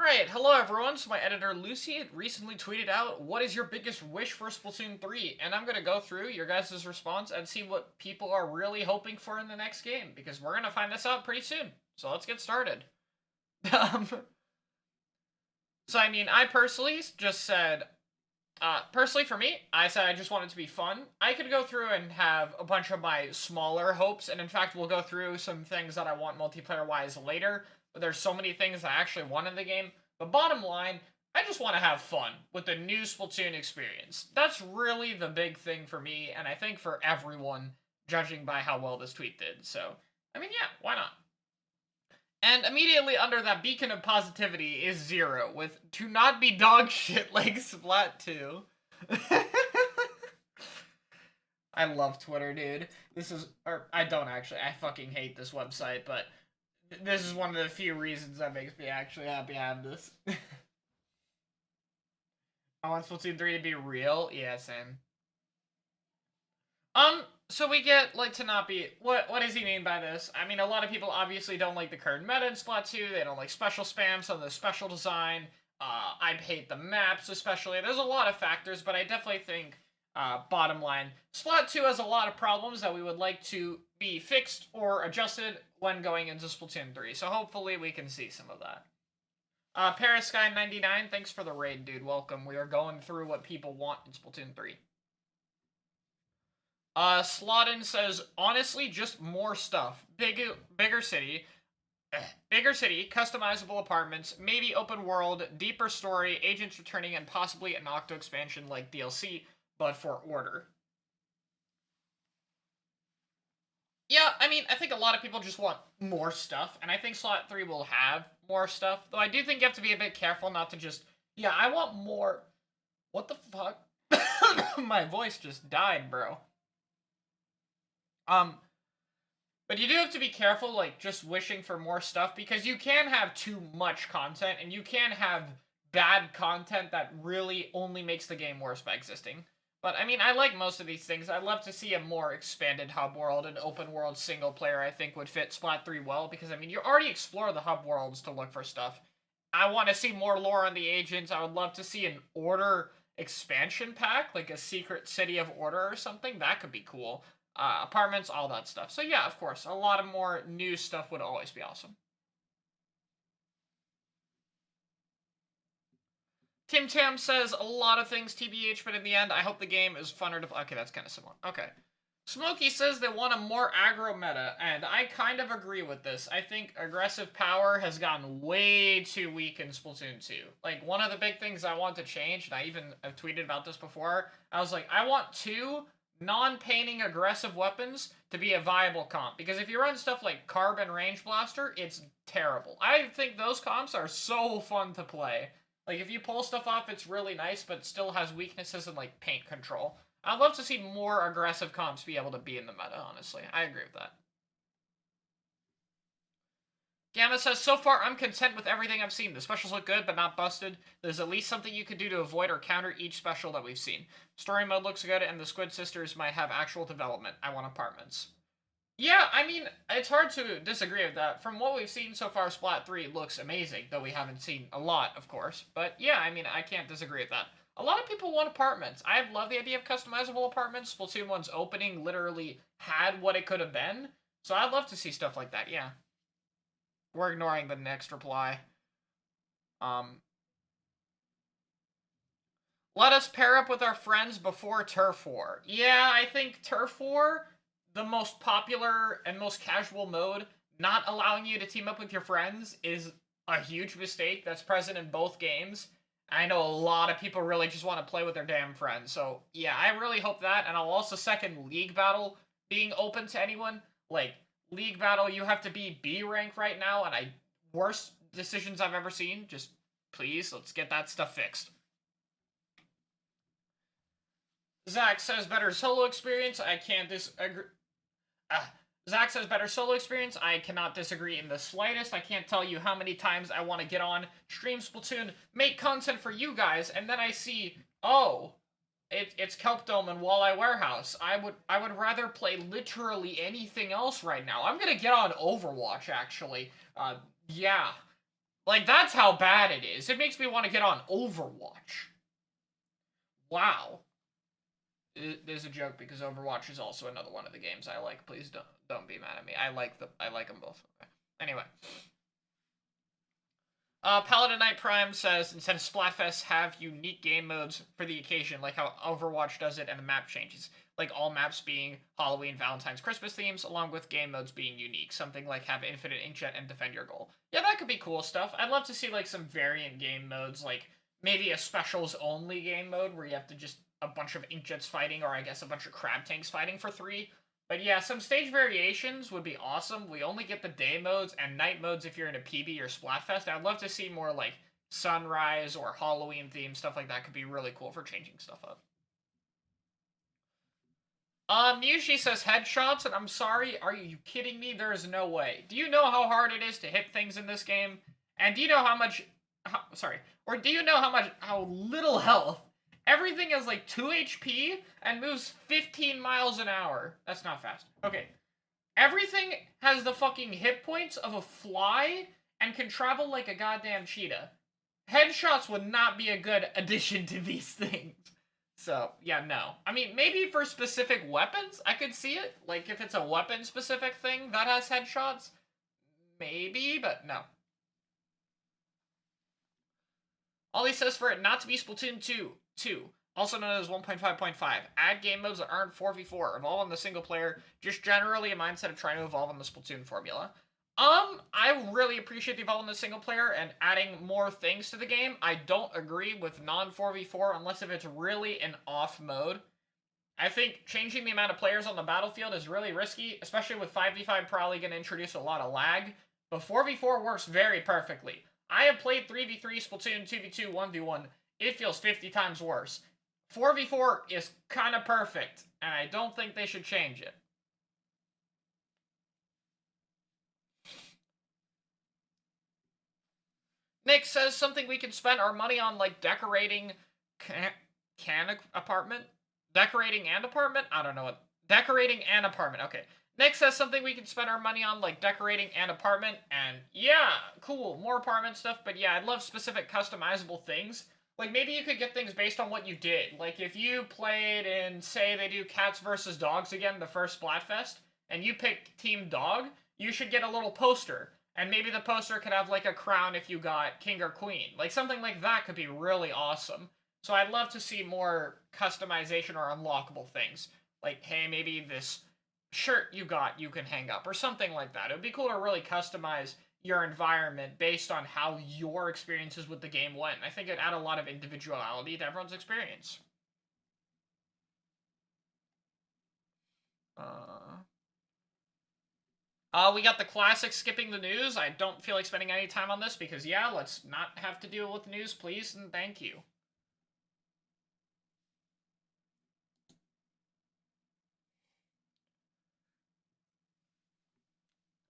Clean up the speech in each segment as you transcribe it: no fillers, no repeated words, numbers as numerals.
Alright, hello everyone. So my editor Lucy recently tweeted out, what is your biggest wish for Splatoon 3? And I'm going to go through your guys' response and see what people are really hoping for in the next game, because we're going to find this out pretty soon. So let's get started. um, so I mean, I personally just said, personally for me, I said I just want it to be fun. I could go through and have a bunch of my smaller hopes, and in fact we'll go through some things that I want multiplayer-wise later, but there's so many things I actually want in the game. But bottom line, I just want to have fun with the new Splatoon experience. That's really the big thing for me, and I think for everyone, judging by how well this tweet did. So, I mean, yeah, why not? And immediately under that beacon of positivity is Zero, with "to not be dog shit like Splat 2." I love Twitter, dude. This is, or I don't actually, I fucking hate this website, but this is one of the few reasons that makes me actually happy to have this. I want Splatoon 3 to be real. Yeah, same. So we get, like, to not be... What does he mean by this? I mean, a lot of people obviously don't like the current meta in Splatoon. They don't like special spam, some of the special design. I hate the maps, especially. There's a lot of factors, but I definitely think, bottom line, Splat 2 has a lot of problems that we would like to be fixed or adjusted when going into Splatoon 3. So hopefully we can see some of that. Paris Sky99, thanks for the raid, dude. Welcome. We are going through what people want in Splatoon 3. Slotin says, honestly, just more stuff. Bigger city. Bigger city, customizable apartments, maybe open world, deeper story, agents returning, and possibly an Octo expansion like DLC, but for Order. Yeah, I mean, I think a lot of people just want more stuff, and I think Slot 3 will have more stuff, though I do think you have to be a bit careful not to just, yeah, I want more. What the fuck? My voice just died, bro. Um, but you do have to be careful, like, just wishing for more stuff, because you can have too much content, and you can have bad content that really only makes the game worse by existing. But, I mean, I like most of these things. I'd love to see a more expanded hub world and open world single player, I think, would fit Splat 3 well, because, I mean, you already explore the hub worlds to look for stuff. I want to see more lore on the agents. I would love to see an Order expansion pack, like a Secret City of Order or something. That could be cool. Apartments, all that stuff. So yeah, of course, a lot of more new stuff would always be awesome. Tim Tam says a lot of things TBH, but in the end, I hope the game is funner to... Okay, that's kind of similar. Okay. Smokey says they want a more aggro meta, and I kind of agree with this. I think aggressive power has gotten way too weak in Splatoon 2. Like, one of the big things I want to change, and I even have tweeted about this before, I was like, I want two non-painting aggressive weapons to be a viable comp. Because if you run stuff like Carbon Range Blaster, it's terrible. I think those comps are so fun to play. Like, if you pull stuff off, it's really nice, but still has weaknesses in, like, paint control. I'd love to see more aggressive comps be able to be in the meta, honestly. I agree with that. Gamma says, so far, I'm content with everything I've seen. The specials look good, but not busted. There's at least something you could do to avoid or counter each special that we've seen. Story mode looks good, and the Squid Sisters might have actual development. I want apartments. Yeah, I mean, it's hard to disagree with that. From what we've seen so far, Splat 3 looks amazing, though we haven't seen a lot, of course. But yeah, I mean, I can't disagree with that. A lot of people want apartments. I love the idea of customizable apartments. Splatoon 1's opening literally had what it could have been. So I'd love to see stuff like that, yeah. We're ignoring the next reply. Let us pair up with our friends before Turf War. Yeah, I think Turf War, the most popular and most casual mode, not allowing you to team up with your friends is a huge mistake that's present in both games. I know a lot of people really just want to play with their damn friends. So, yeah, I really hope that. And I'll also second League Battle being open to anyone. Like, League Battle, you have to be B rank right now, and worst decisions I've ever seen. Just, please, let's get that stuff fixed. Zach says better solo experience. I can't disagree. Zach says better solo experience. I cannot disagree in the slightest. I can't tell you how many times I want to get on, stream Splatoon, make content for you guys, and then I see, oh, it's Kelp Dome and Walleye Warehouse. I would rather play literally anything else right now. I'm gonna get on Overwatch, actually. Yeah. Like, that's how bad it is. It makes me want to get on Overwatch. Wow. There's a joke because Overwatch is also another one of the games I like. Please don't be mad at me. I like them both. Okay. Anyway. Paladin Knight Prime says, instead of Splatfest, have unique game modes for the occasion, like how Overwatch does it and the map changes. Like all maps being Halloween, Valentine's, Christmas themes, along with game modes being unique. Something like have Infinite Inkjet and Defend Your Goal. Yeah, that could be cool stuff. I'd love to see like some variant game modes, like maybe a specials only game mode where you have to just a bunch of Inkjets fighting, or I guess a bunch of crab tanks fighting for 3. But yeah, some stage variations would be awesome. We only get the day modes and night modes if you're in a PB or Splatfest. I'd love to see more like sunrise or Halloween themed stuff like that. Could be really cool for changing stuff up. Yushi says headshots, and I'm sorry, are you kidding me? There is no way. Do you know how hard it is to hit things in this game? And do you know how much, or do you know how little health? Everything is like 2 HP and moves 15 miles an hour. That's not fast. Okay. Everything has the fucking hit points of a fly and can travel like a goddamn cheetah. Headshots would not be a good addition to these things. So, yeah, no. I mean, maybe for specific weapons, I could see it. Like, if it's a weapon-specific thing that has headshots, maybe, but no. Ollie says for it not to be Splatoon 2, also known as 1.5.5, add game modes that aren't 4v4, evolve on the single player, just generally a mindset of trying to evolve on the Splatoon formula. I really appreciate the evolve on the single player and adding more things to the game. I don't agree with non-4v4 unless if it's really an off mode. I think changing the amount of players on the battlefield is really risky, especially with 5v5 probably going to introduce a lot of lag, but 4v4 works very perfectly. I have played 3v3, Splatoon, 2v2, 1v1. It feels 50 times worse. 4v4 is kind of perfect, and I don't think they should change it. Nick says something we can spend our money on, like decorating apartment? Decorating and apartment? I don't know what. Decorating and apartment. Okay. Nick says something we can spend our money on, like decorating an apartment, and yeah, cool, more apartment stuff, but yeah, I'd love specific customizable things. Like, maybe you could get things based on what you did. Like, if you played in, say, they do Cats versus Dogs again, the first Splatfest, and you pick Team Dog, you should get a little poster. And maybe the poster could have, like, a crown if you got King or Queen. Like, something like that could be really awesome. So I'd love to see more customization or unlockable things. Like, hey, maybe this shirt you got you can hang up, or something like that. It would be cool to really customize your environment based on how your experiences with the game went. I think it'd add a lot of individuality to everyone's experience. We got the classic skipping the news. I don't feel like spending any time on this because, yeah, let's not have to deal with the news, please, and thank you.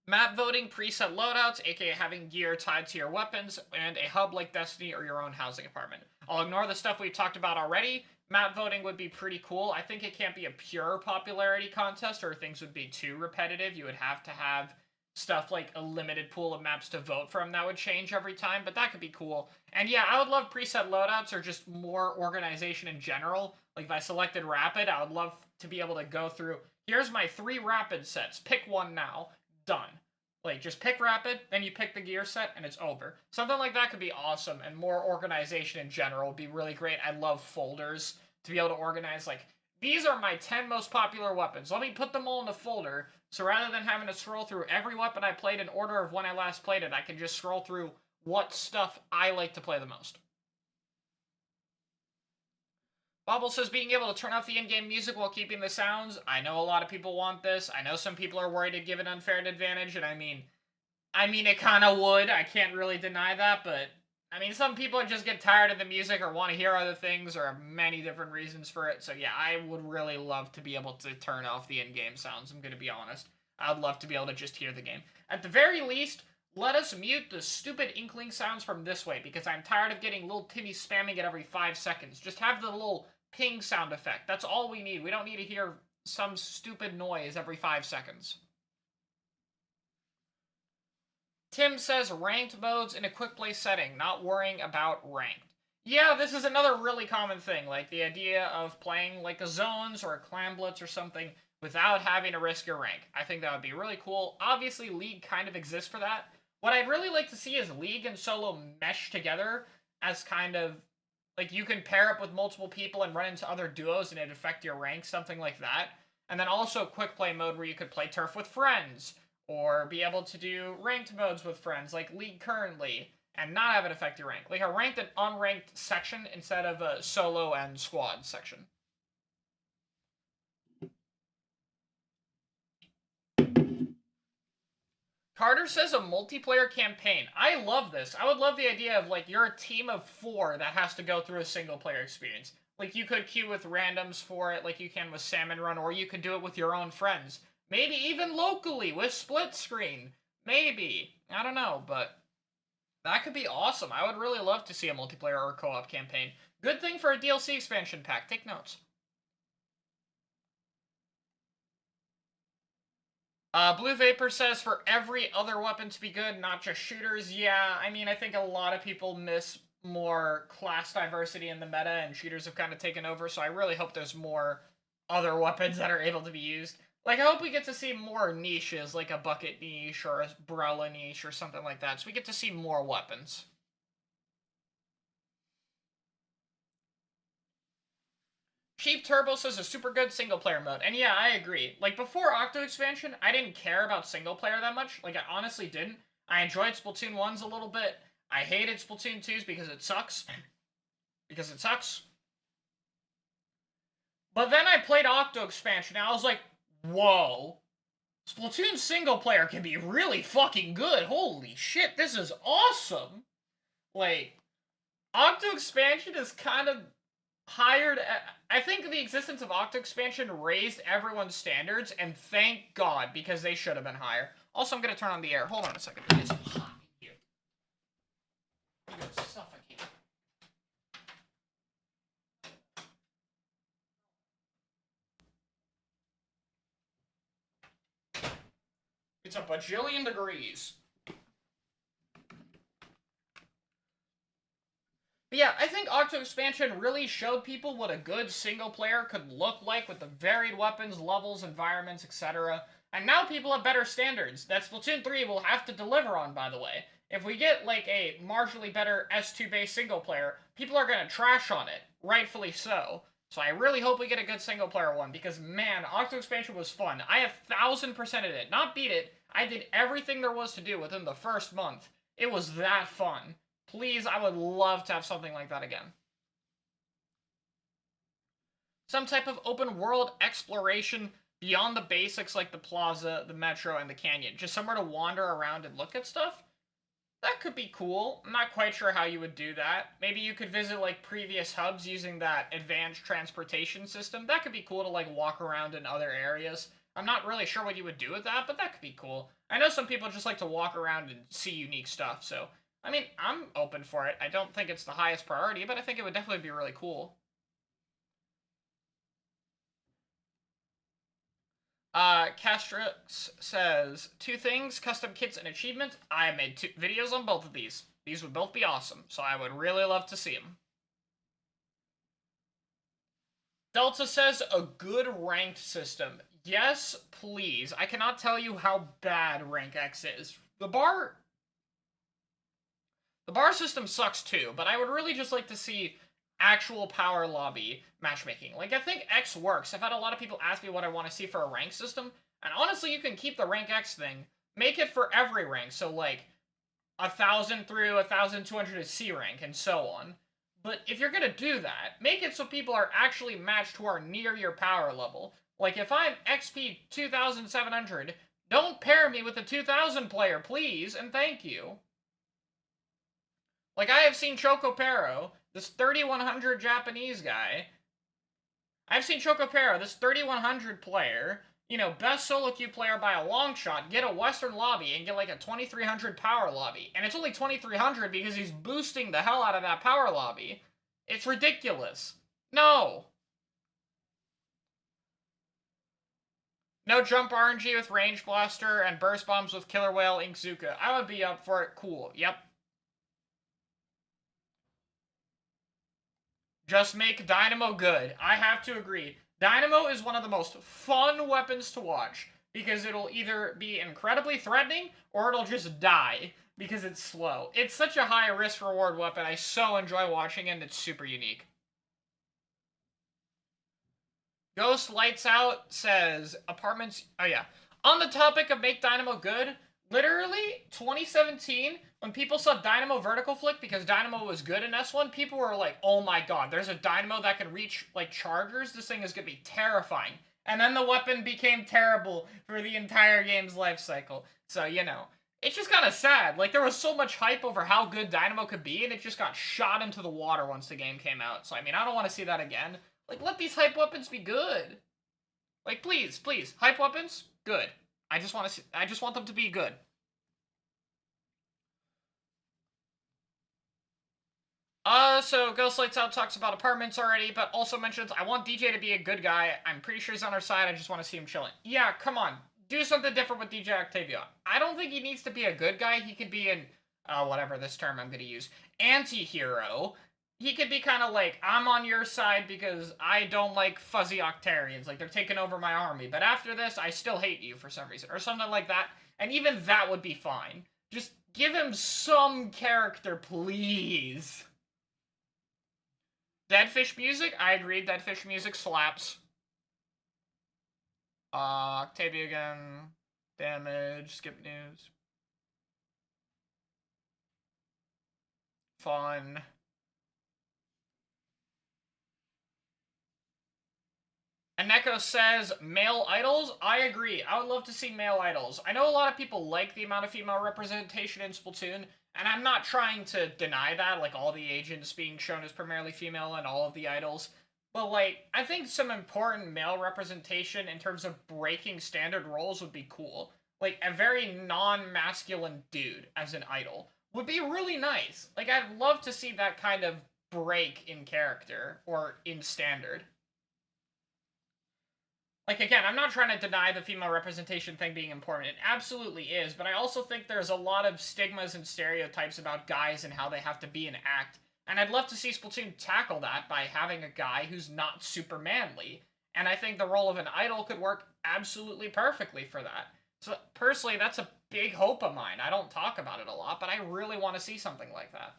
Map voting, preset loadouts, aka having gear tied to your weapons, and a hub like Destiny or your own housing apartment. I'll ignore the stuff we've talked about already. Map voting would be pretty cool. I think it can't be a pure popularity contest or things would be too repetitive. You would have to have stuff like a limited pool of maps to vote from that would change every time, but that could be cool. And yeah, I would love preset loadouts or just more organization in general. Like if I selected Rapid, I would love to be able to go through, here's my 3 Rapid sets, pick one now, done. Like, just pick Rapid, then you pick the gear set, and it's over. Something like that could be awesome, and more organization in general would be really great. I love folders to be able to organize, like, these are my 10 most popular weapons. Let me put them all in a folder, so rather than having to scroll through every weapon I played in order of when I last played it, I can just scroll through what stuff I like to play the most. Bobble says being able to turn off the in-game music while keeping the sounds. I know a lot of people want this. I know some people are worried it'd give an unfair advantage, and I mean, it kind of would. I can't really deny that, but I mean, some people just get tired of the music or want to hear other things or have many different reasons for it. So yeah, I would really love to be able to turn off the in-game sounds, I'm going to be honest. I'd love to be able to just hear the game. At the very least, let us mute the stupid inkling sounds from this way, because I'm tired of getting little Timmy spamming it every 5 seconds. Just have the little ping sound effect. That's all we need. We don't need to hear some stupid noise every 5 seconds. Tim says ranked modes in a quick play setting, not worrying about ranked. Yeah, this is another really common thing, like the idea of playing like a zones or a clan blitz or something without having to risk your rank. I think that would be really cool. Obviously, League kind of exists for that. What I'd really like to see is League and Solo mesh together as kind of like you can pair up with multiple people and run into other duos and it affect your rank, something like that. And then also quick play mode where you could play turf with friends or be able to do ranked modes with friends like League currently and not have it affect your rank. Like a ranked and unranked section instead of a solo and squad section. Carter says a multiplayer campaign. I love this. I would love the idea of like you're a team of 4 that has to go through a single player experience. Like you could queue with randoms for it like you can with Salmon Run, or you could do it with your own friends. Maybe even locally with split screen. Maybe. I don't know, but that could be awesome. I would really love to see a multiplayer or co-op campaign. Good thing for a DLC expansion pack. Take notes. Blue Vapor says for every other weapon to be good, not just shooters. Yeah, I mean, I think a lot of people miss more class diversity in the meta, and shooters have kind of taken over, so I really hope there's more other weapons that are able to be used. Like, I hope we get to see more niches, like a bucket niche or a Brella niche or something like that, so we get to see more weapons. Cheap Turbo says a super good single player mode. And yeah, I agree. Like, before Octo Expansion, I didn't care about single player that much. Like, I honestly didn't. I enjoyed Splatoon 1's a little bit. I hated Splatoon 2's because it sucks. Because it sucks. But then I played Octo Expansion, and I was like, whoa. Splatoon single player can be really fucking good. Holy shit, this is awesome. Like, Octo Expansion is kind of hired. I think the existence of Octo Expansion raised everyone's standards, and thank God, because they should have been higher. Also, I'm gonna turn on the air. Hold on a second. It is hot in here. I'm gonna suffocate. It's a bajillion degrees. But yeah, I think Octo Expansion really showed people what a good single player could look like with the varied weapons, levels, environments, etc. And now people have better standards that Splatoon 3 will have to deliver on, by the way. If we get like a marginally better S2 based single player, people are going to trash on it, rightfully so. So I really hope we get a good single player one because man, Octo Expansion was fun. I have 1000%ed it, not beat it. I did everything there was to do within the first month. It was that fun. Please, I would love to have something like that again. Some type of open world exploration beyond the basics like the plaza, the metro, and the canyon. Just somewhere to wander around and look at stuff? That could be cool. I'm not quite sure how you would do that. Maybe you could visit like previous hubs using that advanced transportation system. That could be cool to like walk around in other areas. I'm not really sure what you would do with that, but that could be cool. I know some people just like to walk around and see unique stuff, so I mean, I'm open for it. I don't think it's the highest priority, but I think it would definitely be really cool. Castrix says, 2 things, custom kits and achievements. I made 2 videos on both of these. These would both be awesome, so I would really love to see them. Delta says, a good ranked system. Yes, please. I cannot tell you how bad Rank X is. The bar system sucks too, but I would really just like to see actual power lobby matchmaking. Like, I think X works. I've had a lot of people ask me what I want to see for a rank system, and honestly, you can keep the rank X thing. Make it for every rank, so like 1,000 through 1,200 is C rank, and so on. But if you're gonna do that, make it so people are actually matched who are near your power level. Like, if I'm XP 2,700, don't pair me with a 2,000 player, please, and thank you. Like, I have seen Chocopero, this 3,100 Japanese guy. I've seen Chocopero, this 3,100 player, you know, best solo queue player by a long shot, get a Western lobby and get like a 2,300 power lobby. And it's only 2,300 because he's boosting the hell out of that power lobby. It's ridiculous. No. No jump RNG with Range Blaster and Burst Bombs with Killer Whale Inkzuka. I would be up for it. Cool. Yep. Just make Dynamo good. I have to agree. Dynamo is one of the most fun weapons to watch because it'll either be incredibly threatening or it'll just die because it's slow. It's such a high risk reward weapon. I so enjoy watching it and it's super unique. Ghost Lights Out says apartments. Oh, yeah. On the topic of make Dynamo good, literally 2017, when people saw Dynamo vertical flick because Dynamo was good in S1, people were like, oh my god, there's a Dynamo that can reach like chargers. This thing is gonna be terrifying. And then the weapon became terrible for the entire game's life cycle. So, you know, it's just kind of sad. Like, there was so much hype over how good Dynamo could be, and it just got shot into the water once the game came out. So, I mean, I don't want to see that again. Like, let these hype weapons be good. Like, please, please, hype weapons, good. I just want them to be good. So Ghost Lights Out talks about apartments already, but also mentions, I want DJ to be a good guy. I'm pretty sure he's on our side. I just want to see him chilling. Yeah, come on. Do something different with DJ Octavio. I don't think he needs to be a good guy. He could be an, whatever this term I'm going to use, anti-hero. He could be kind of like, I'm on your side because I don't like fuzzy Octarians. Like, they're taking over my army. But after this, I still hate you for some reason. Or something like that. And even that would be fine. Just give him some character, please. Deadfish music? I agree. Deadfish music slaps. Octavia again. Damage. Skip news. Fun. And Neko says, male idols? I agree. I would love to see male idols. I know a lot of people like the amount of female representation in Splatoon, and I'm not trying to deny that, like all the agents being shown as primarily female and all of the idols. But, like, I think some important male representation in terms of breaking standard roles would be cool. Like, a very non-masculine dude as an idol would be really nice. Like, I'd love to see that kind of break in character, or in standard. Like, again, I'm not trying to deny the female representation thing being important. It absolutely is, but I also think there's a lot of stigmas and stereotypes about guys and how they have to be and act. And I'd love to see Splatoon tackle that by having a guy who's not super manly. And I think the role of an idol could work absolutely perfectly for that. So, personally, that's a big hope of mine. I don't talk about it a lot, but I really want to see something like that.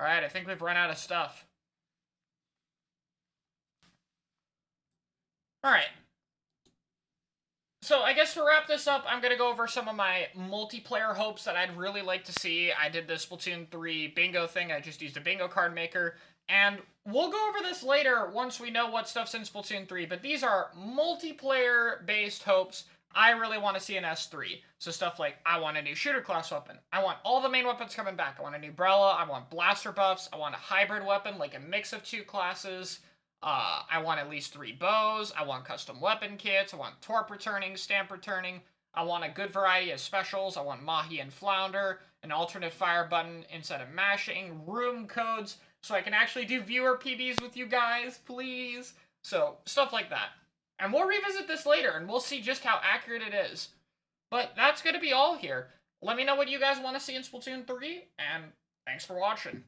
Alright, I think we've run out of stuff. Alright. So, I guess to wrap this up, I'm going to go over some of my multiplayer hopes that I'd really like to see. I did the Splatoon 3 bingo thing. I just used a bingo card maker. And we'll go over this later once we know what stuff's in Splatoon 3. But these are multiplayer-based hopes I really want to see in S3. So stuff like, I want a new shooter class weapon. I want all the main weapons coming back. I want a new Brella. I want blaster buffs. I want a hybrid weapon, like a mix of two classes. I want at least 3 bows. I want custom weapon kits. I want Torp returning, Stamp returning. I want a good variety of specials. I want Mahi and Flounder, an alternate fire button instead of mashing, room codes, so I can actually do viewer PBs with you guys, please. So, stuff like that. And we'll revisit this later, and we'll see just how accurate it is. But that's going to be all here. Let me know what you guys want to see in Splatoon 3, and thanks for watching.